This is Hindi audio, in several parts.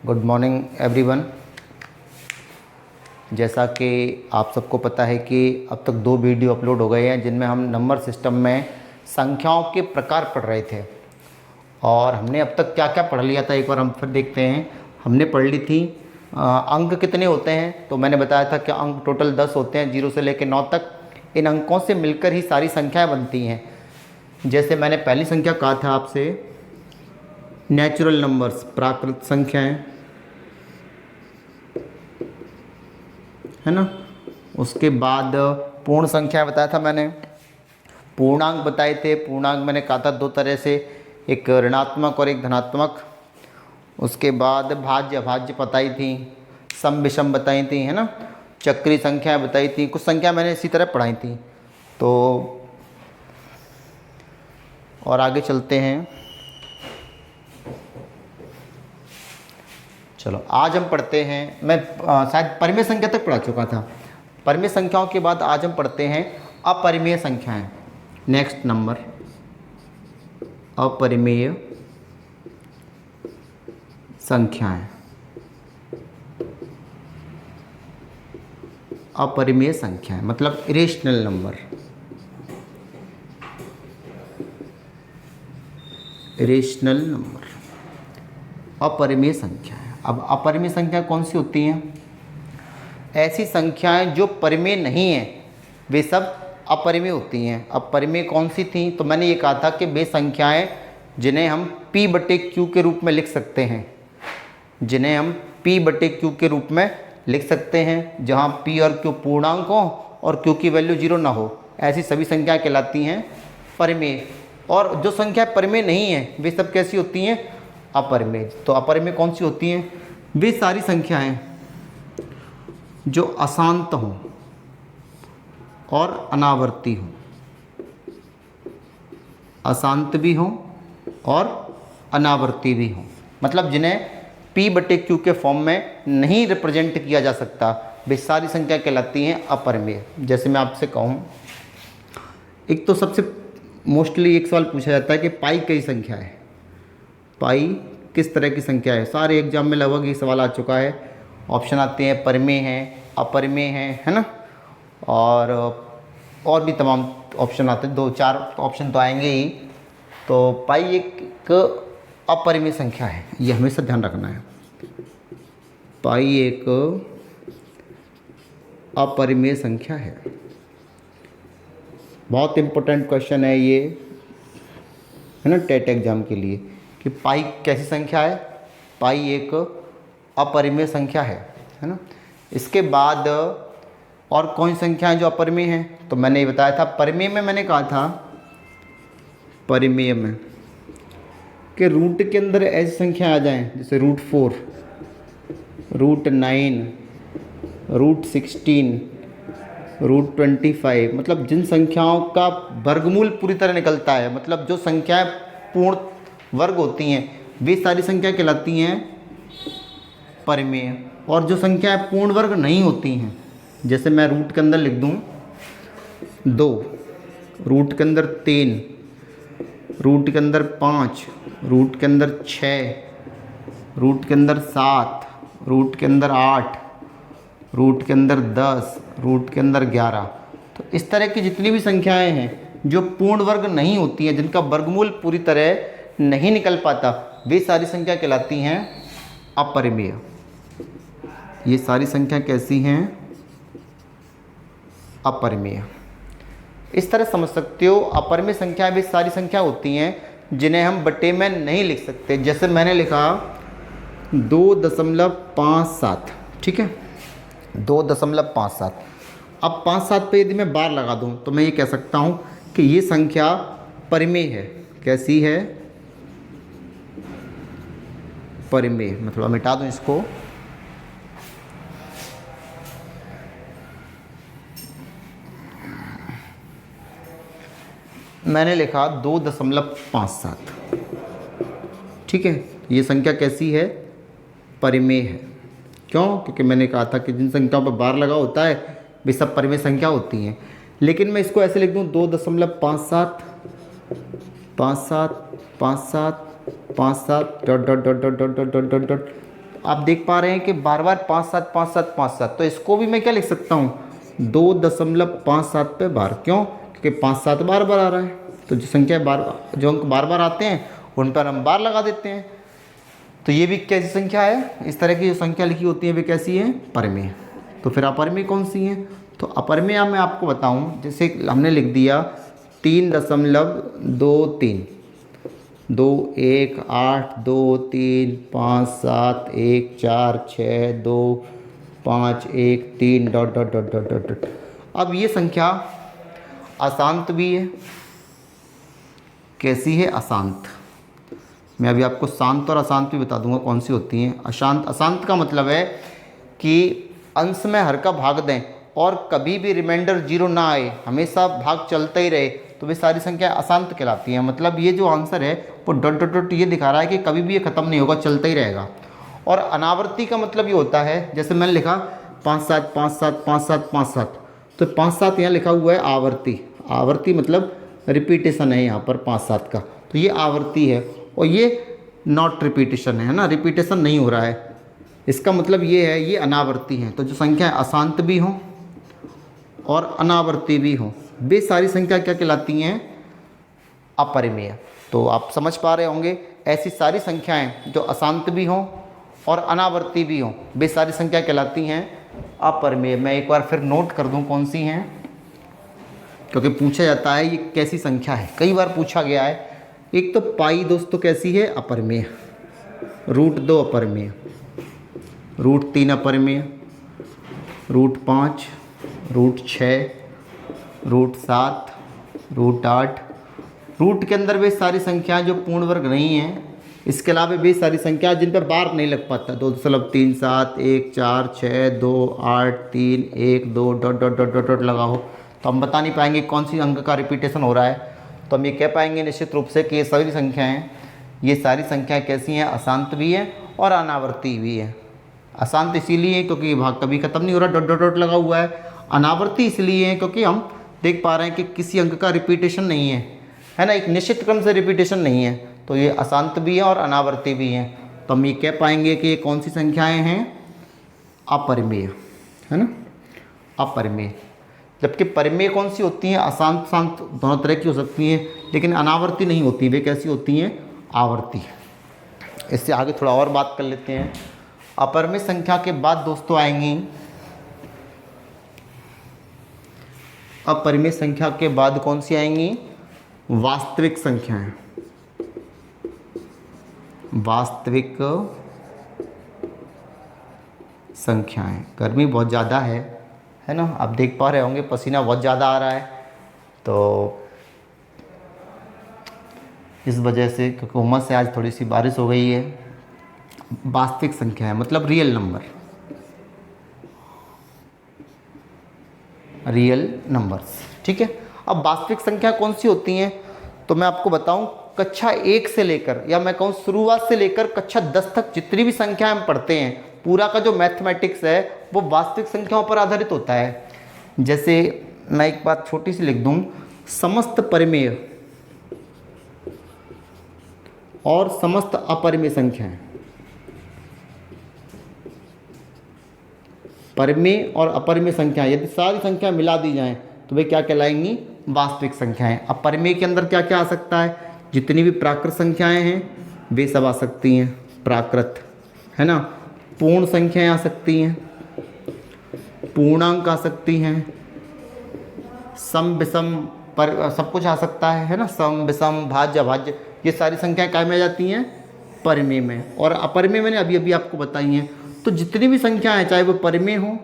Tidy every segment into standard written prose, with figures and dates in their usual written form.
Good morning everyone. जैसा कि आप सबको पता है कि अब तक 2 वीडियो अपलोड हो गए हैं जिनमें हम नंबर सिस्टम में संख्याओं के प्रकार पढ़ रहे थे और हमने अब तक क्या क्या पढ़ लिया था एक बार हम फिर देखते हैं। हमने पढ़ ली थी अंक कितने होते हैं, तो मैंने बताया था कि अंक टोटल 10 होते हैं 0 से लेकर 9 तक। इन अंकों से मिलकर ही सारी संख्याएं बनती हैं। जैसे मैंने पहली संख्या कहा था आपसे नेचुरल नंबर्स, प्राकृत संख्याएं, है ना। उसके बाद पूर्ण संख्या बताया था मैंने, पूर्णांक बताए थे। पूर्णांक मैंने कहा था 2 तरह से, एक ऋणात्मक और एक धनात्मक। उसके बाद भाज्य अभाज्य बताई थी, सम विषम बताई थी, है ना। चक्रीय संख्याएं बताई थी, कुछ संख्या मैंने इसी तरह पढ़ाई थी। तो और आगे चलते हैं। चलो आज हम पढ़ते हैं, मैं शायद परिमेय संख्या तक पढ़ा चुका था। परिमेय संख्याओं के बाद आज हम पढ़ते हैं अपरिमेय संख्याएं। नेक्स्ट नंबर अपरिमेय संख्याएं। अपरिमेय संख्याएं मतलब इरेशनल नंबर। इरेशनल नंबर अपरिमेय संख्याएं। अब अपरिमेय संख्या कौन सी होती हैं? ऐसी संख्याएं जो परिमेय नहीं हैं वे सब अपरिमेय होती हैं। अब परिमेय कौन सी थी? तो मैंने ये कहा था कि वे संख्याएं जिन्हें हम P/Q के रूप में लिख सकते हैं, जिन्हें हम P/Q के रूप में लिख सकते हैं, जहां P और Q पूर्णांक हो और Q की वैल्यू 0 ना हो, ऐसी सभी संख्याएं कहलाती हैं परिमेय। और जो संख्या परिमेय नहीं है वे सब कैसी होती हैं? अपरिमेय। तो अपरिमेय कौन सी होती हैं? वे सारी संख्याएं जो अशांत हों और अनावर्ती हों, अशांत भी हों और अनावर्ती भी हों, मतलब जिन्हें P/Q के फॉर्म में नहीं रिप्रेजेंट किया जा सकता, वे सारी संख्या कहलाती हैं अपरिमेय। जैसे मैं आपसे कहूँ, एक तो सबसे मोस्टली एक सवाल पूछा जाता है कि पाई कई संख्या है, पाई किस तरह की संख्या है। सारे एग्जाम में लगभग ये सवाल आ चुका है। ऑप्शन आते हैं परिमेय है, अपरिमेय है ना, और भी तमाम ऑप्शन आते हैं, 2-4 ऑप्शन तो आएंगे ही। तो पाई एक अपरिमेय संख्या है, ये हमेशा ध्यान रखना है। पाई एक अपरिमेय संख्या है। बहुत इम्पोर्टेंट क्वेश्चन है ये, है ना, टेट एग्जाम के लिए, कि पाई कैसी संख्या है? पाई एक अपरिमेय संख्या है ना। इसके बाद और कौन सी संख्याएं जो अपरिमेय हैं? तो मैंने ये बताया था परिमेय में, मैंने कहा था परिमेय में कि रूट के अंदर ऐसी संख्या आ जाएं जैसे √4, √9, √16, √25, मतलब जिन संख्याओं का वर्गमूल पूरी तरह निकलता है, मतलब जो संख्याएं पूर्ण वर्ग होती हैं, वे सारी संख्या कहलाती हैं परिमेय। और जो संख्याएं पूर्ण वर्ग नहीं होती हैं, जैसे मैं रूट के अंदर लिख दूं 2, रूट के अंदर 3, रूट के अंदर 5, रूट के अंदर 6, रूट के अंदर 7, रूट के अंदर 8, रूट के अंदर 10, रूट के अंदर 11, तो इस तरह की जितनी भी संख्याएं हैं जो पूर्ण वर्ग नहीं होती हैं, जिनका वर्गमूल पूरी तरह नहीं निकल पाता, वे सारी संख्या कहलाती हैं अपरिमेय। ये सारी संख्या कैसी हैं? अपरिमेय। इस तरह समझ सकते हो, अपरिमेय संख्या वे सारी संख्या होती हैं जिन्हें हम बटे में नहीं लिख सकते। जैसे मैंने लिखा 2.57, ठीक है, 2.57। अब 5-7 पे यदि मैं बार लगा दूं तो मैं ये कह सकता हूं कि ये संख्या परिमेय है। कैसी है? परिमेय। मैं थोड़ा मिटा दूं इसको। मैंने लिखा 2.57, ठीक है, ये संख्या कैसी है? परिमेय है। क्यों? क्योंकि मैंने कहा था कि जिन संख्याओं पर बार लगा होता है वे सब परिमेय संख्या होती हैं। लेकिन मैं इसको ऐसे लिख दूं 2.57, 57, 57, 57 ... आप देख पा रहे हैं कि बार बार 5 7 5 7 5 7, तो इसको भी मैं क्या लिख सकता हूँ 2.57 पे बार। क्यों? क्योंकि 5 7 बार बार आ रहा है, तो जो संख्या जो अंक बार बार आते हैं उन पर हम बार लगा देते हैं। तो ये भी कैसी संख्या है? इस तरह की जो संख्या लिखी होती है वे कैसी है? परिमेय। तो फिर अपरिमेय कौन सी है? तो अपरिमेय मैं आपको बताऊं, जैसे हमने लिख दिया 3.23, 2 1 8 2 3 5 7 1 4 6 2 5 1 3 dot dot dot dot dot dot. अब ये संख्या अशांत भी है। कैसी है? अशांत। मैं अभी आपको शांत और अशांत भी बता दूंगा कौन सी होती हैं। अशांत, अशांत का मतलब है कि अंश में हर का भाग दें और कभी भी रिमाइंडर 0 ना आए, हमेशा भाग चलता ही रहे, तो वे सारी संख्या अशांत कहलाती हैं। मतलब ये जो आंसर है वो डॉट डॉट डॉट ये दिखा रहा है कि कभी भी ये ख़त्म नहीं होगा, चलता ही रहेगा। और अनावर्ती का मतलब ये होता है, जैसे मैंने लिखा 5 7 5 7 5 7 5 7, तो 5 7 यहाँ लिखा हुआ है आवर्ती। आवर्ती मतलब रिपीटेशन है यहाँ पर 5 7 का, तो ये आवर्ती है। और ये नॉट रिपीटेशन है ना, रिपीटेशन नहीं हो रहा है, इसका मतलब ये है ये अनावर्ती है। तो जो संख्या अशांत भी हों और अनावर्ती भी हों, वे सारी संख्या क्या कहलाती हैं? अपरिमेय। तो आप समझ पा रहे होंगे, ऐसी सारी संख्याएं जो अशांत भी हों और अनावर्ती भी हों, वे सारी संख्या कहलाती हैं अपरिमेय। मैं एक बार फिर नोट कर दूं कौन सी हैं, क्योंकि पूछा जाता है ये कैसी संख्या है, कई बार पूछा गया है। एक तो पाई दोस्तों कैसी है? अपरिमेय। √2 अपरिमेय, √3 अपरिमेय, √5, √6, √7, √8। रूट के अंदर वे सारी संख्याएं जो पूर्ण वर्ग नहीं हैं, इसके अलावा वे सारी संख्याएं जिन पर बार नहीं लग पाता, 2.37 1 4 6 2 8 3 1 2 dot dot dot dot dot लगा हो, तो हम बता नहीं पाएंगे कौन सी अंक का रिपीटेशन हो रहा है। तो हम ये कह पाएंगे निश्चित रूप से कि ये सारी संख्याएं, ये सारी संख्याएं कैसी हैं? अशांत भी हैं और अनावर्ती भी हैं। अशांत इसीलिए क्योंकि ये भाग कभी ख़त्म नहीं हो रहा, डॉट डॉट डॉट लगा हुआ है। अनावर्ती इसलिए है क्योंकि हम देख पा रहे हैं कि किसी अंक का रिपीटेशन नहीं है ना, एक निश्चित क्रम से रिपीटेशन नहीं है। तो ये अशांत भी है और अनावर्ती भी हैं। तो हम ये कह पाएंगे कि ये कौन सी संख्याएँ हैं? अपरिमेय, है ना, अपरिमेय। जबकि परिमेय कौन सी होती हैं? अशांत शांत दोनों तरह की हो सकती हैं, लेकिन अनावर्ती नहीं होती। वे कैसी होती हैं? आवर्ती। इससे आगे थोड़ा और बात कर लेते हैं। अपरिमेय संख्या के बाद दोस्तों आएंगी, अपरिमेय संख्या के बाद कौन सी आएंगी? वास्तविक संख्याएं। वास्तविक संख्याएं। गर्मी बहुत ज़्यादा है ना, आप देख पा रहे होंगे पसीना बहुत ज़्यादा आ रहा है, तो इस वजह से, क्योंकि उमस से आज थोड़ी सी बारिश हो गई है। वास्तविक संख्या है मतलब रियल नंबर, रियल नंबर्स, ठीक है। अब वास्तविक संख्या कौन सी होती हैं? तो मैं आपको बताऊं, कक्षा 1 से लेकर, या मैं कहूं शुरुआत से लेकर कक्षा 10 तक जितनी भी संख्या हम पढ़ते हैं, पूरा का जो मैथमेटिक्स है वो वास्तविक संख्याओं पर आधारित होता है। जैसे मैं एक बात छोटी सी लिख दूं, समस्त परिमेय और समस्त अपरिमेय संख्याएं, परिमेय और अपरिमेय संख्याएं यदि सारी संख्या मिला दी जाएं तो वे क्या कहलाएंगी? वास्तविक संख्याएं। अब परिमेय के अंदर क्या क्या आ सकता है? जितनी भी प्राकृत संख्याएं हैं वे सब आ सकती हैं, प्राकृत, है ना। पूर्ण संख्याएं आ सकती हैं, पूर्णांक आ सकती हैं, सम विषम पर सब कुछ आ सकता है ना, सम विषम भाज्य अभाज्य, ये सारी संख्याएं काय में आ जाती हैं? परिमेय में। और अपरिमेय मैंने अभी अभी आपको बताई हैं। तो जितनी भी संख्याएं, चाहे वो परिमेय हो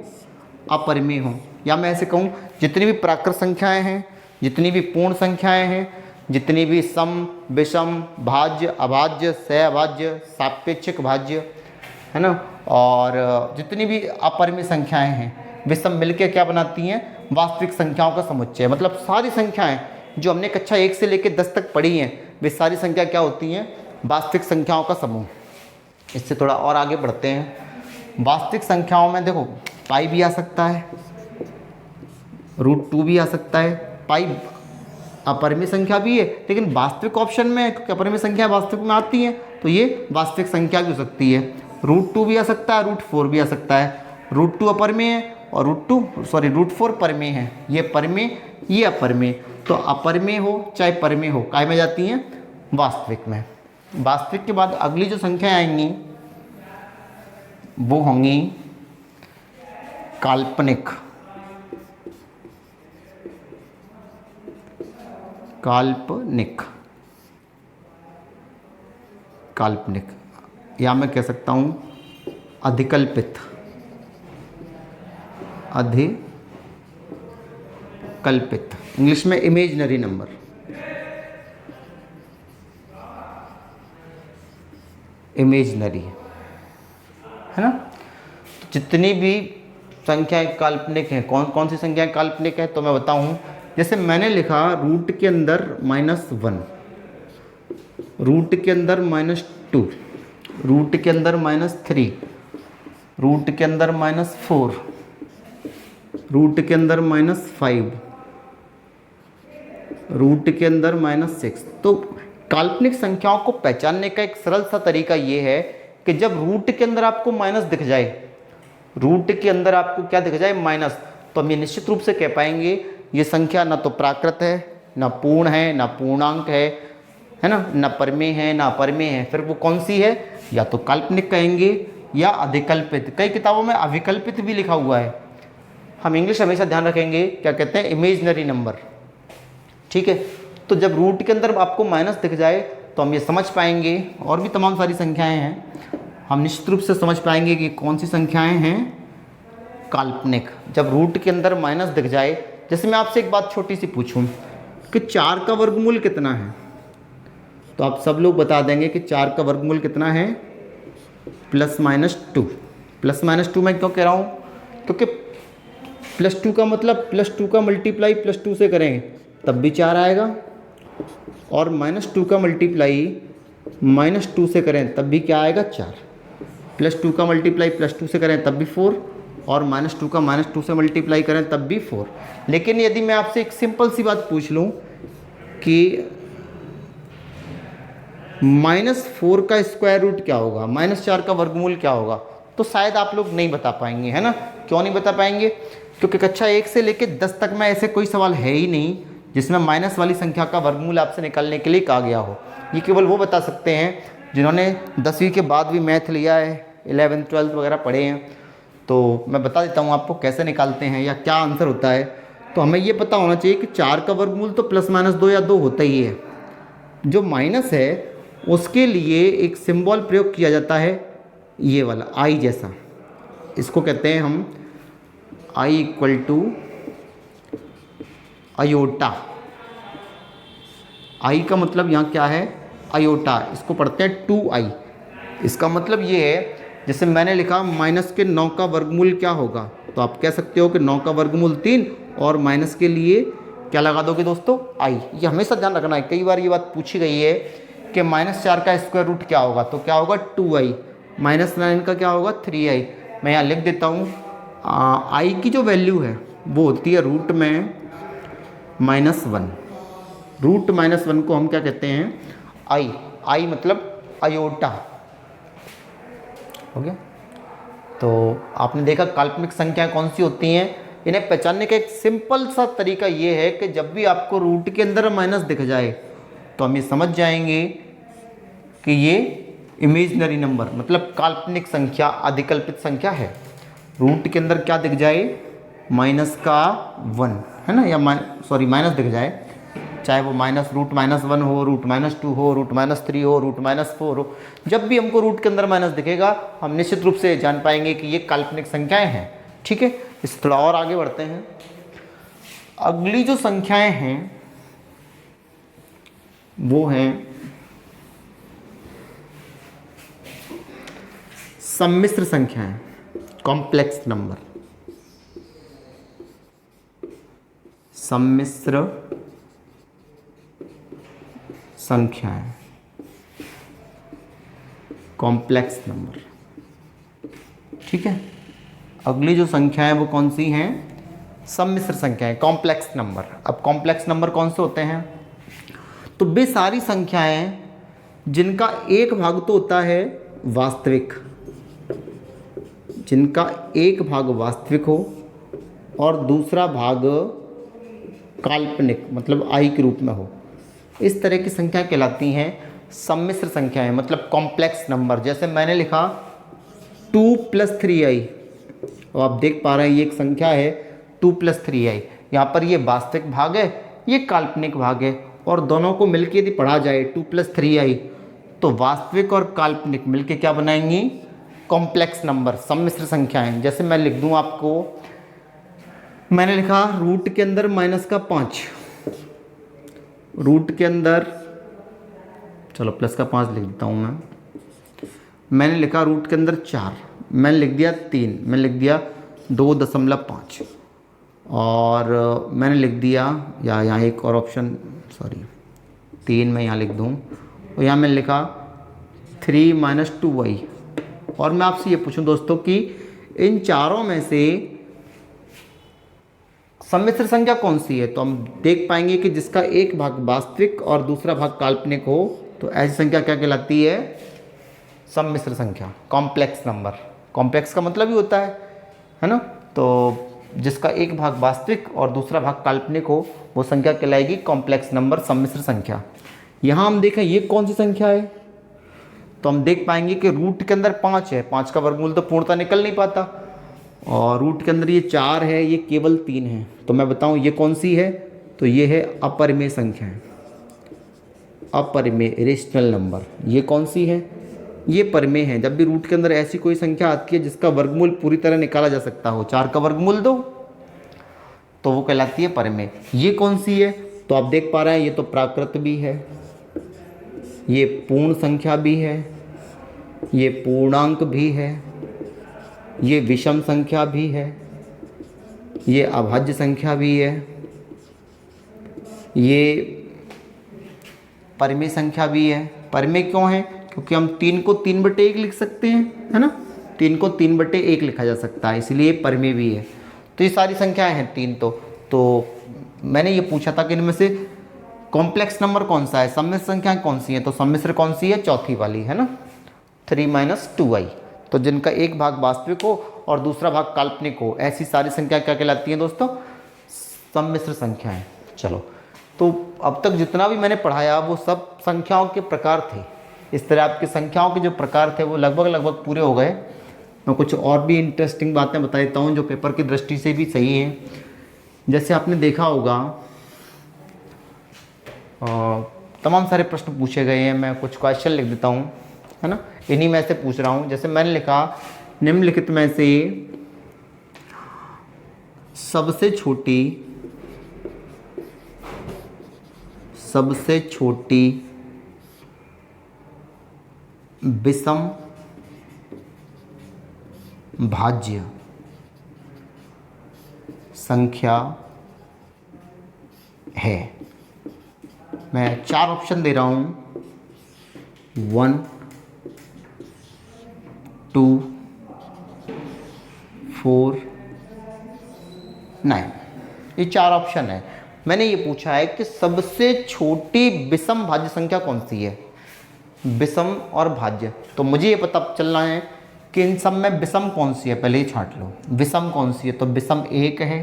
अपरिमेय हो, या मैं ऐसे कहूँ जितनी भी प्राकृत संख्याएं हैं, जितनी भी पूर्ण संख्याएं हैं, जितनी भी सम विषम भाज्य अभाज्य सहभाज्य सापेक्षिक भाज्य, है ना, और जितनी भी अपरिमेय संख्याएं हैं, वे सब मिलकर क्या बनाती हैं? वास्तविक संख्याओं का समुच्चय। मतलब सारी संख्याएं जो हमने कक्षा 1 से लेकर 10 तक पढ़ी हैं, वे सारी संख्या क्या होती हैं? वास्तविक संख्याओं का समूह। इससे थोड़ा और आगे बढ़ते हैं। वास्तविक संख्याओं में देखो, पाई भी आ सकता है, √2 भी आ सकता है। पाई अपरिमेय संख्या भी है, लेकिन वास्तविक ऑप्शन में, क्योंकि अपरिमेय संख्या वास्तविक में आती हैं, तो ये वास्तविक संख्या भी हो सकती है। √2 भी आ सकता है, √4 भी आ सकता है। √2 अपरमेय है और √4 परमेय है। ये परमेय, ये अपरमेय। तो अपरमेय हो चाहे परमेय हो, काय में जाती हैं? वास्तविक में। वास्तविक के बाद अगली जो संख्या आएंगी वो होंगी काल्पनिक। काल्पनिक काल्पनिक या मैं कह सकता हूं अधिकल्पित। अधिकल्पित इंग्लिश में इमेजिनरी नंबर। इमेजिनरी है ना। तो जितनी भी संख्याएं काल्पनिक हैं, कौन कौन सी संख्याएं काल्पनिक है तो मैं बताऊं। जैसे मैंने लिखा रूट के अंदर -1, रूट के अंदर -2, रूट के अंदर -3, रूट के अंदर -4, रूट के अंदर -5, रूट के अंदर -6। तो काल्पनिक संख्याओं को पहचानने का एक सरल सा तरीका ये है कि जब रूट के अंदर आपको माइनस दिख जाए, रूट के अंदर आपको क्या दिख जाए? माइनस, तो हम ये निश्चित रूप से कह पाएंगे ये संख्या ना तो प्राकृत है, ना पूर्ण है, ना पूर्णांक है ना, ना परमेय है, ना अपरमेय है। फिर वो कौन सी है? या तो काल्पनिक कहेंगे या अधिकल्पित। कई किताबों में अविकल्पित भी लिखा हुआ है। हम इंग्लिश हमेशा ध्यान रखेंगे, क्या कहते हैं? Imaginary number. ठीक है, तो जब रूट के अंदर आपको माइनस दिख जाए तो हम ये समझ पाएंगे, और भी तमाम सारी संख्याएं हैं, हम निश्चित रूप से समझ पाएंगे कि कौन सी संख्याएं हैं काल्पनिक। जब रूट के अंदर माइनस दिख जाए, जैसे मैं आपसे एक बात छोटी सी पूछूं कि 4 का वर्गमूल कितना है, तो आप सब लोग बता देंगे कि 4 का वर्गमूल कितना है? +-2। +-2 मैं क्यों कह रहा हूँ? क्योंकि +2 का मतलब +2 का मल्टीप्लाई +2 से करें तब भी 4 आएगा, और -2 का मल्टीप्लाई -2 से करें तब भी क्या आएगा? 4। +2 का मल्टीप्लाई +2 से करें तब भी 4, और -2 का -2 से मल्टीप्लाई करें तब भी 4। लेकिन यदि मैं आपसे एक सिंपल सी बात पूछ लूँ कि -4 का स्क्वायर रूट क्या होगा, -4 का वर्गमूल क्या होगा, तो शायद आप लोग नहीं बता पाएंगे, है ना। क्यों नहीं बता पाएंगे? क्योंकि कक्षा 1 से लेकर 10 तक में ऐसे कोई सवाल है ही नहीं जिसमें माइनस वाली संख्या का वर्गमूल आपसे निकालने के लिए कहा गया हो। ये केवल वो बता सकते हैं जिन्होंने 10वीं के बाद भी मैथ लिया है, 11th 12th वगैरह पढ़े हैं। तो मैं बता देता हूँ आपको कैसे निकालते हैं या क्या आंसर होता है। तो हमें ये पता होना चाहिए कि 4 का वर्गमूल तो ±2 या 2 होता ही है। जो माइनस है उसके लिए एक सिंबल प्रयोग किया जाता है, ये वाला आई जैसा। इसको कहते हैं हम I = अयोटा। आई का मतलब यहाँ क्या है? अयोटा। इसको पढ़ते हैं 2i। इसका मतलब ये है, जैसे मैंने लिखा माइनस के 9 का वर्गमूल क्या होगा, तो आप कह सकते हो कि 9 का वर्गमूल 3, और माइनस के लिए क्या लगा दोगे दोस्तों? i। ये हमेशा ध्यान रखना है, कई बार ये बात पूछी गई है कि -4 का स्क्वायर रूट क्या होगा, तो क्या होगा? 2i। -9 का क्या होगा? 3i। मैं यहाँ लिख देता हूँ, i की जो वैल्यू है वो होती है रूट में -1। रूट -1 को हम क्या कहते हैं? आई मतलब अयोटा। हो गया। तो आपने देखा काल्पनिक संख्याएं कौन सी होती हैं। इन्हें पहचानने का एक सिंपल सा तरीका ये है कि जब भी आपको रूट के अंदर माइनस दिख जाए तो हम ये समझ जाएंगे कि ये इमेजिनरी नंबर मतलब काल्पनिक संख्या, अधिकल्पित संख्या है। रूट के अंदर क्या दिख जाए? -1 है ना, या माइनस दिख जाए, चाहे वो √-1 हो, √-2 हो, √-3 हो, √-4 हो। जब भी हमको रूट के अंदर माइनस दिखेगा हम निश्चित रूप से जान पाएंगे कि ये काल्पनिक संख्याएं हैं। ठीक है, इस थोड़ा और आगे बढ़ते हैं। अगली जो संख्याएं हैं वो हैं सम्मिश्र संख्याएं, कॉम्प्लेक्स नंबर। सम्मिश्र संख्याएं, कॉम्प्लेक्स नंबर। ठीक है, अगली जो संख्याएं वो कौन सी हैं? सम्मिश्र संख्याएं, कॉम्प्लेक्स नंबर। अब कॉम्प्लेक्स नंबर कौन से होते हैं? तो वे सारी संख्याएं जिनका एक भाग तो होता है वास्तविक, जिनका एक भाग वास्तविक हो और दूसरा भाग काल्पनिक मतलब आई के रूप में हो, इस तरह की संख्या कहलाती हैं सम्मिश्र संख्याएं, मतलब कॉम्प्लेक्स नंबर। जैसे मैंने लिखा 2 + 3i, और आप देख पा रहे हैं ये एक संख्या है 2 + 3i। यहाँ पर ये वास्तविक भाग है, ये काल्पनिक भाग है, और दोनों को मिलके यदि पढ़ा जाए 2 + 3i, तो वास्तविक और काल्पनिक मिलके क्या बनाएंगी? कॉम्प्लेक्स नंबर, सम्मिश्र संख्याएं। जैसे मैं लिख दूं आपको, मैंने लिखा रूट के अंदर -5, रूट के अंदर, चलो +5 लिख देता हूँ मैंने लिखा रूट के अंदर 4, मैंने लिख दिया 3, मैंने लिख दिया 2.5, और मैंने लिख दिया या यहाँ एक और ऑप्शन, सॉरी 3 मैं यहाँ लिख दूँ, और यहाँ मैंने लिखा 3 - 2i। और मैं आपसे ये पूछूं दोस्तों कि इन चारों में से सम्मिश्र संख्या कौन सी है, तो हम देख पाएंगे कि जिसका एक भाग वास्तविक और दूसरा भाग काल्पनिक हो, तो ऐसी संख्या क्या कहलाती है? सम्मिश्र संख्या, कॉम्प्लेक्स नंबर। कॉम्प्लेक्स का मतलब ही होता है ना? तो जिसका एक भाग वास्तविक और दूसरा भाग काल्पनिक हो, वो संख्या कहलाएगी कॉम्प्लेक्स नंबर, सम्मिश्र संख्या। यहाँ हम देखें ये कौन सी संख्या है, तो हम देख पाएंगे कि रूट के अंदर 5 है, 5 का वर्गमूल तो पूर्णतः निकल नहीं पाता, और रूट के अंदर ये 4 है, ये केवल 3 है। तो मैं बताऊं ये कौन सी है, तो ये है अपरिमेय संख्या है, अपरिमेय इरेशनल नंबर। ये कौन सी है? ये परिमेय है। जब भी रूट के अंदर ऐसी कोई संख्या आती है जिसका वर्गमूल पूरी तरह निकाला जा सकता हो, 4 का वर्गमूल 2, तो वो कहलाती है परिमेय। ये कौन सी है, तो आप देख पा रहे हैं ये तो प्राकृत भी है, ये पूर्ण संख्या भी है, ये पूर्णांक भी है, ये विषम संख्या भी है, ये अभाज्य संख्या भी है, ये परिमेय संख्या भी है। परिमेय क्यों है? क्योंकि हम 3 को 3/1 लिख सकते हैं, है ना? 3 को 3/1 लिखा जा सकता है, इसलिए परिमेय भी है। तो ये सारी संख्याएं हैं 3। तो मैंने ये पूछा था कि इनमें से कॉम्प्लेक्स नंबर कौन सा है, सम्मिश्र संख्याएं कौन सी हैं, तो सम्मिश्र कौन सी है? चौथी वाली, है ना, 3 - 2i। तो जिनका एक भाग वास्तविक हो और दूसरा भाग काल्पनिक हो, ऐसी सारी संख्या क्या कहलाती हैं दोस्तों? सम्मिश्र संख्याएं। चलो, तो अब तक जितना भी मैंने पढ़ाया वो सब संख्याओं के प्रकार थे। इस तरह आपके संख्याओं के जो प्रकार थे वो लगभग पूरे हो गए। मैं कुछ और भी इंटरेस्टिंग बातें बता देता हूँ जो पेपर की दृष्टि से भी सही हैं। जैसे आपने देखा होगा तमाम सारे प्रश्न पूछे गए हैं, मैं कुछ क्वेश्चन लिख देता हूँ, है ना, इन्हीं में से पूछ रहा हूँ। जैसे मैंने लिखा निम्नलिखित में से सबसे छोटी विषम भाज्य संख्या है। मैं 4 ऑप्शन दे रहा हूँ, 1, 2, 4, 9। ये 4 ऑप्शन है। मैंने ये पूछा है कि सबसे छोटी विषम भाज्य संख्या कौन सी है, विषम और भाज्य। तो मुझे ये पता चलना है कि इन सब में विषम कौन सी है, पहले ही छांट लो विषम कौन सी है। तो विषम 1 है,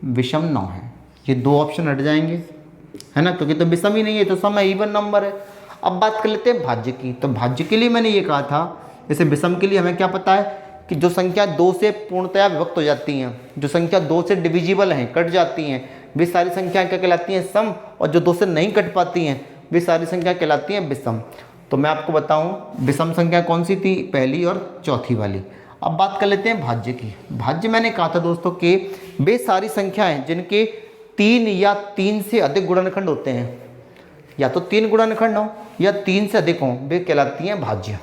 विषम 9 है। ये 2 ऑप्शन हट जाएंगे, है ना, क्योंकि तो विषम ही नहीं है, तो सम इवन नंबर है। अब बात कर लेते हैं भाज्य की। तो भाज्य के लिए मैंने ये कहा था, जैसे विषम के लिए हमें क्या पता है कि जो संख्या 2 से पूर्णतया विभक्त हो जाती हैं, जो संख्या 2 से डिविजिबल हैं, कट जाती हैं, वे सारी संख्याएं क्या कहलाती हैं? सम। और जो 2 से नहीं कट पाती हैं वे सारी संख्या कहलाती हैं विषम। तो मैं आपको बताऊं विषम संख्या कौन सी थी, पहली और चौथी वाली। अब बात कर लेते हैं भाज्य की। भाज्य मैंने कहा था दोस्तों कि वे सारी संख्याएं जिनके 3 या 3 से अधिक गुणनखंड होते हैं, या तो 3 गुणनखंड हो या 3 से अधिक हों, वे कहलाती हैं भाज्य।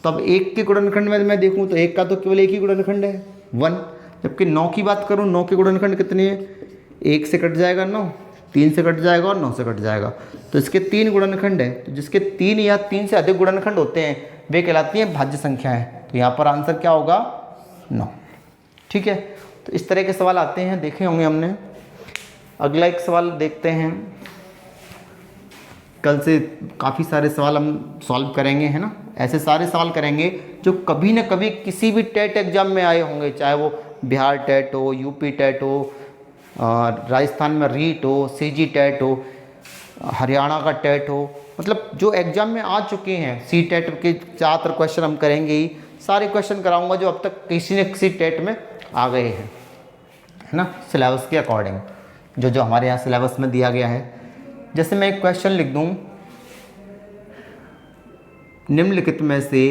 तब 1 के गुणनखंड में मैं देखूं तो 1 का तो केवल एक ही गुणनखंड है 1, जबकि 9 की बात करूं 9 के गुणनखंड कितने हैं? 1 से कट जाएगा 9, 3 से कट जाएगा और 9 से कट जाएगा, तो इसके 3 गुणनखंड है। तो जिसके 3 या 3 से अधिक गुणनखंड होते हैं वे कहलाती हैं भाज्य संख्याएं। तो यहाँ पर आंसर क्या होगा? 9। ठीक है, तो इस तरह के सवाल आते हैं, देखे होंगे हमने। अगला एक सवाल देखते हैं। कल से काफ़ी सारे सवाल हम सॉल्व करेंगे, है ना। ऐसे सारे सवाल करेंगे जो कभी न कभी किसी भी टेट एग्जाम में आए होंगे, चाहे वो बिहार टेट हो, यूपी टेट हो, राजस्थान में रीट हो, सीजी टेट हो, हरियाणा का टेट हो, मतलब जो एग्जाम में आ चुके हैं। सी टेट के ज़्यादातर क्वेश्चन हम करेंगे ही, सारे क्वेश्चन कराऊंगा जो अब तक किसी न किसी टेट में आ गए हैं, है ना, सिलेबस के अकॉर्डिंग, जो जो हमारे यहाँ सिलेबस में दिया गया है। जैसे मैं एक क्वेश्चन लिख दूं, निम्नलिखित में से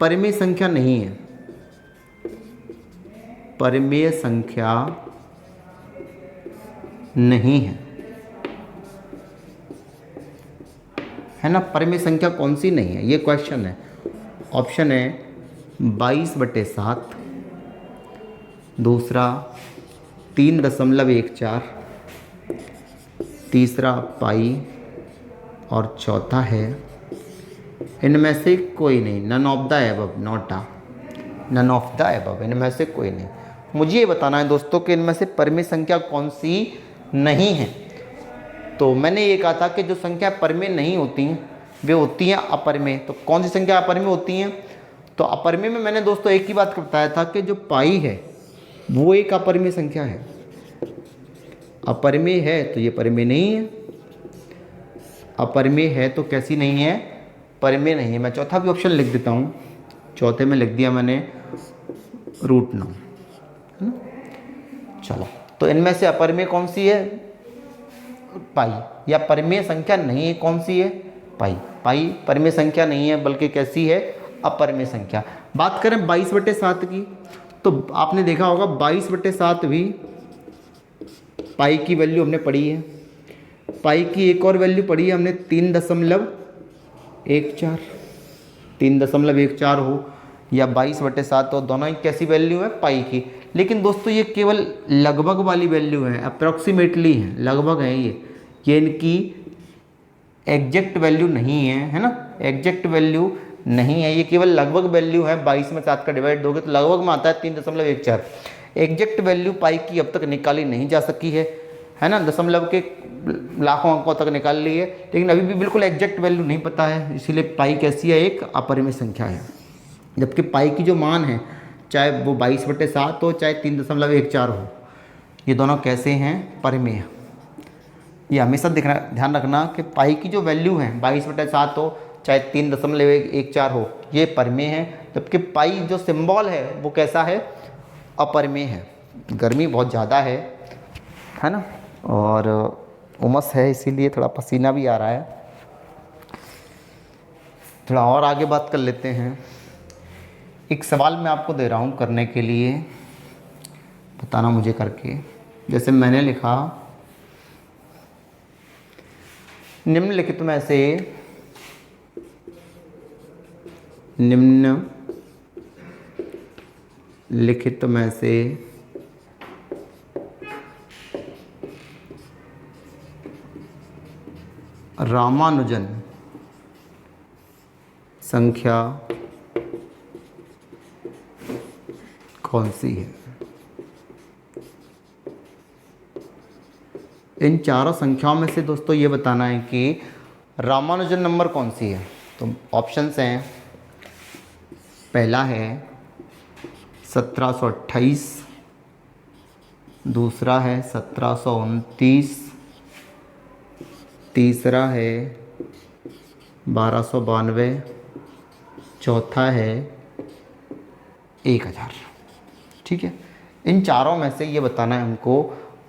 परिमेय संख्या नहीं है, परिमेय संख्या नहीं है ना, परिमेय संख्या कौन सी नहीं है, ये क्वेश्चन है। ऑप्शन है 22/7, दूसरा 3.14, तीसरा पाई और चौथा है इनमें से कोई नहीं, none of the above, not a, none of the above, इनमें से कोई नहीं। मुझे ये बताना है दोस्तों कि इनमें से परिमेय संख्या कौन सी नहीं है। तो मैंने ये कहा था कि जो संख्या परिमेय नहीं होती वे होती हैं अपरिमेय। तो कौन सी संख्या अपरिमेय होती हैं? तो अपरिमेय में मैंने दोस्तों एक ही बात बताया था कि जो पाई है वो एक अपरिमेय संख्या है। अपरिमेय है तो ये परिमेय नहीं है, अपरिमेय है तो कैसी नहीं है, परिमेय नहीं है। मैं चौथा भी ऑप्शन लिख देता हूँ, चौथे में लिख दिया मैंने √9, है ना। चलो, तो इनमें से अपरिमेय कौन सी है? पाई। या परिमेय संख्या नहीं है, कौन सी है? पाई। पाई परिमेय संख्या नहीं है बल्कि कैसी है? अपरिमेय संख्या। बात करें 22/7 की, तो आपने देखा होगा 22/7 भी पाई की वैल्यू हमने पढ़ी है। पाई की एक और वैल्यू पढ़ी है हमने 3.14, 3.14 हो या 22/7 हो, दोनों ही कैसी वैल्यू है? पाई की। लेकिन दोस्तों ये केवल लगभग वाली वैल्यू है, अप्रॉक्सीमेटली है, लगभग है ये इनकी एग्जैक्ट वैल्यू नहीं है ना, एग्जैक्ट वैल्यू नहीं है, ये केवल लगभग वैल्यू है। 22 में 7 का डिवाइड दोगे तो लगभग में आता है 3.14। एग्जैक्ट वैल्यू पाई की अब तक निकाली नहीं जा सकी है ना, दशमलव के लाखों अंकों तक निकाल ली है, लेकिन अभी भी बिल्कुल एग्जैक्ट वैल्यू नहीं पता है, इसीलिए पाई कैसी है? एक अपरिमेय संख्या है। जबकि पाई की जो मान है, चाहे वो 22/7 हो चाहे 3.14 हो, ये दोनों कैसे हैं? परिमेय। ये हमेशा ध्यान रखना कि पाई की जो वैल्यू है 22/7 हो चाहे 3.14 हो, ये परिमेय है। जबकि पाई जो सिंबल है वो कैसा है? अपरिमेय है। गर्मी बहुत ज़्यादा है ना, और उमस है, इसीलिए थोड़ा पसीना भी आ रहा है। थोड़ा और आगे बात कर लेते हैं। एक सवाल मैं आपको दे रहा हूँ करने के लिए, बताना मुझे करके। जैसे मैंने लिखा, निम्नलिखित में से रामानुजन संख्या कौन सी है? इन चारों संख्याओं में से दोस्तों ये बताना है कि रामानुजन नंबर कौन सी है। तो ऑप्शंस हैं, पहला है 1728, दूसरा है 1729, तीसरा है 1292, चौथा है 1000। ठीक है, इन चारों में से ये बताना है हमको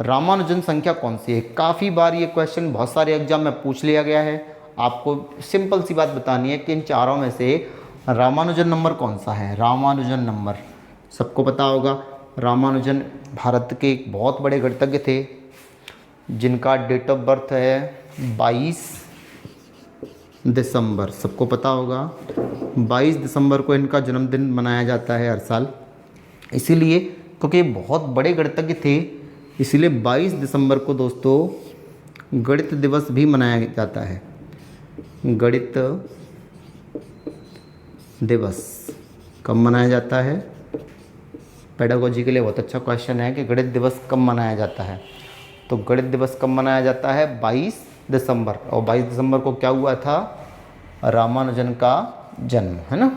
रामानुजन संख्या कौन सी है। काफ़ी बार ये क्वेश्चन बहुत सारे एग्जाम में पूछ लिया गया है। आपको सिंपल सी बात बतानी है कि इन चारों में से रामानुजन नंबर कौन सा है। रामानुजन नंबर सबको पता होगा। रामानुजन भारत के एक बहुत बड़े गणितज्ञ थे, जिनका डेट ऑफ बर्थ है 22 दिसंबर, सबको पता होगा। 22 दिसंबर को इनका जन्मदिन मनाया जाता है हर साल। इसीलिए क्योंकि बहुत बड़े गणितज्ञ थे, इसीलिए 22 दिसंबर को दोस्तों गणित दिवस भी मनाया जाता है। गणित दिवस कब मनाया जाता है? पेडागोजी के लिए बहुत अच्छा क्वेश्चन है कि गणित दिवस कब मनाया जाता है। तो गणित दिवस कब मनाया जाता है? 22 दिसंबर। और 22 दिसंबर को क्या हुआ था? रामानुजन का जन्म, है ना।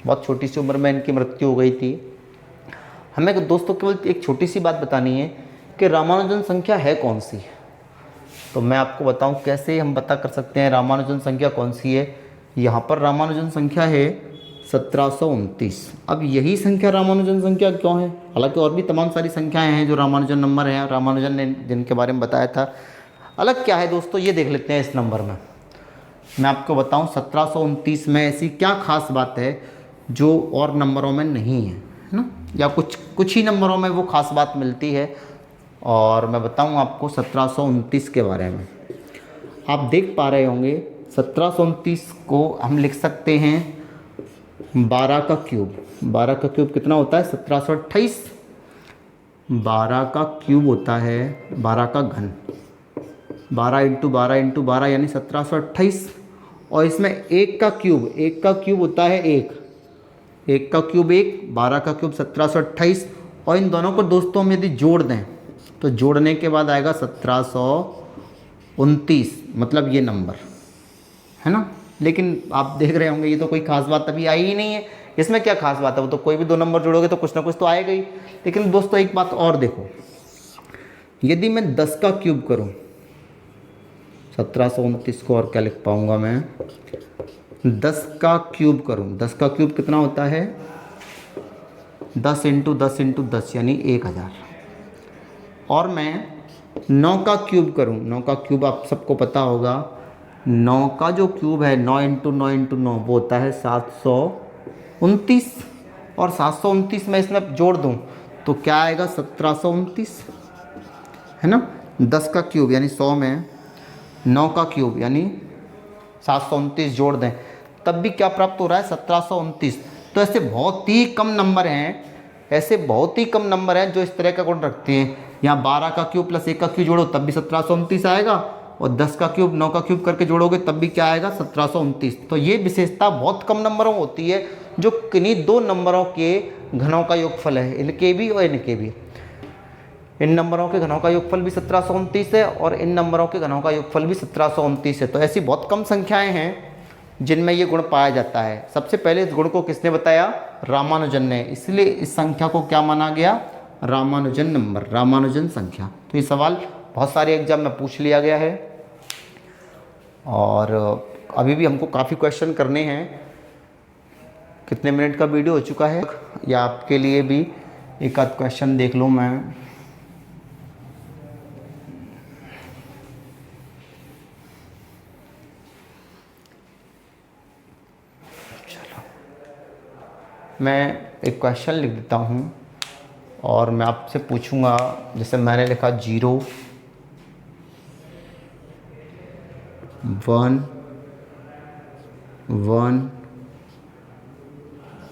बहुत छोटी सी उम्र में इनकी मृत्यु हो गई थी। हमें दोस्तों केवल एक छोटी सी बात बतानी है कि रामानुजन संख्या है कौन सी। तो मैं आपको बताऊं कैसे हम पता कर सकते हैं रामानुजन संख्या कौन सी है। यहाँ पर रामानुजन संख्या है 1729। अब यही संख्या रामानुजन संख्या क्यों है? हालांकि और भी तमाम सारी संख्याएं हैं जो रामानुजन नंबर हैं, रामानुजन ने जिनके बारे में बताया था। अलग क्या है दोस्तों, ये देख लेते हैं इस नंबर में। मैं आपको बताऊं 1729 में ऐसी क्या खास बात है जो और नंबरों में नहीं है ना, या कुछ ही नंबरों में वो खास बात मिलती है। और मैं बताऊं आपको 1729 के बारे में। आप देख पा रहे होंगे 1729 को हम लिख सकते हैं 12 का क्यूब। 12 का क्यूब कितना होता है? 1728। 12 का क्यूब होता है 12 का घन। 12 इंटू 12 इंटू 12 यानी 1728। और इसमें 1 का क्यूब होता है 1। 1 का क्यूब 1, 12 का क्यूब 1728। और इन दोनों को दोस्तों हम यदि जोड़ दें तो जोड़ने के बाद आएगा 1729, मतलब ये नंबर, है ना। लेकिन आप देख रहे होंगे ये तो कोई खास बात अभी आई ही नहीं है। इसमें क्या खास बात है? वो तो कोई भी दो नंबर जोड़ोगे तो कुछ ना कुछ तो आएगा ही। लेकिन दोस्तों एक बात और देखो, यदि मैं 10 का क्यूब करूं 1729 को, और क्या लिख पाऊंगा मैं? 10 का क्यूब करूं। 10 का क्यूब कितना होता है? 10 इंटू 10 इंटू 10 यानी 1000। और मैं 9 का क्यूब करूं। 9 का क्यूब आप सबको पता होगा, 9 का जो क्यूब है 9 इंटू 9 इंटू 9 वो होता है 729। और 729 में इसमें जोड़ दूं तो क्या आएगा? 1729, है ना। 10 का क्यूब यानी 100 में 9 का क्यूब यानी 729 जोड़ दें तब भी क्या प्राप्त हो रहा है? 1729। तो ऐसे बहुत ही कम नंबर हैं, जो इस तरह का गुण रखते हैं। यहाँ 12 का क्यूब प्लस 1 का क्यूब जोड़ो तब भी 1729 आएगा, और 10 का क्यूब 9 का क्यूब करके जोड़ोगे तब भी क्या आएगा? 1729। तो ये विशेषता बहुत कम नंबरों में होती है, जो किन्हीं दो नंबरों के घनों का योगफल है, इनके भी और इनके भी। इन नंबरों के घनों का योगफल भी 1729 है और इन नंबरों के घनों का योगफल भी 1729 है। तो ऐसी बहुत कम संख्याएं हैं जिनमें ये गुण पाया जाता है। सबसे पहले इस गुण को किसने बताया? रामानुजन ने। इसलिए इस संख्या को क्या माना गया? रामानुजन नंबर, रामानुजन संख्या। तो ये सवाल बहुत सारे एग्जाम में पूछ लिया गया है और अभी भी हमको काफ़ी क्वेश्चन करने हैं। कितने मिनट का वीडियो हो चुका है, या आपके लिए भी एक आध क्वेश्चन देख लूँ मैं। मैं एक क्वेश्चन लिख देता हूँ और मैं आपसे पूछूंगा। जैसे मैंने लिखा 0 1 1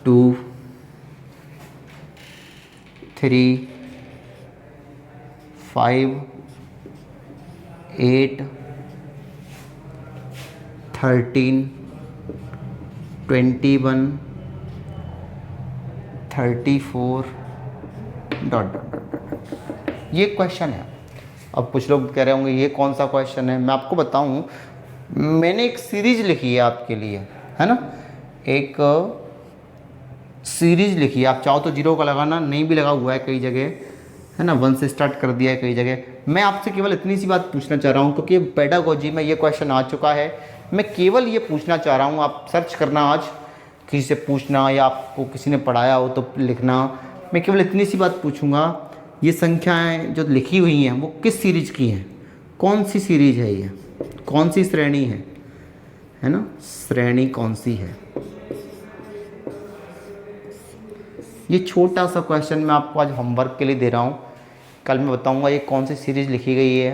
2 3 5 8 13 21 34 ... ये क्वेश्चन है। अब कुछ लोग कह रहे होंगे ये कौन सा क्वेश्चन है। मैं आपको बताऊं, मैंने एक सीरीज लिखी है आपके लिए, है ना। एक सीरीज लिखी है, आप चाहो तो 0 का लगाना, नहीं भी लगा हुआ है कई जगह, है ना। 1 से स्टार्ट कर दिया है कई जगह। मैं आपसे केवल इतनी सी बात पूछना चाह रहा हूँ, क्योंकि पेडागोजी में ये क्वेश्चन आ चुका है। मैं केवल ये पूछना चाह रहा हूँ, आप सर्च करना, आज किसी से पूछना या आपको किसी ने पढ़ाया हो तो लिखना। मैं केवल इतनी सी बात पूछूंगा, ये संख्याएं जो लिखी हुई हैं वो किस सीरीज की हैं? कौन सी सीरीज है ये? कौन सी श्रेणी है ना, श्रेणी कौन सी है? ये छोटा सा क्वेश्चन मैं आपको आज होमवर्क के लिए दे रहा हूँ। कल मैं बताऊँगा ये कौन सी सीरीज लिखी गई है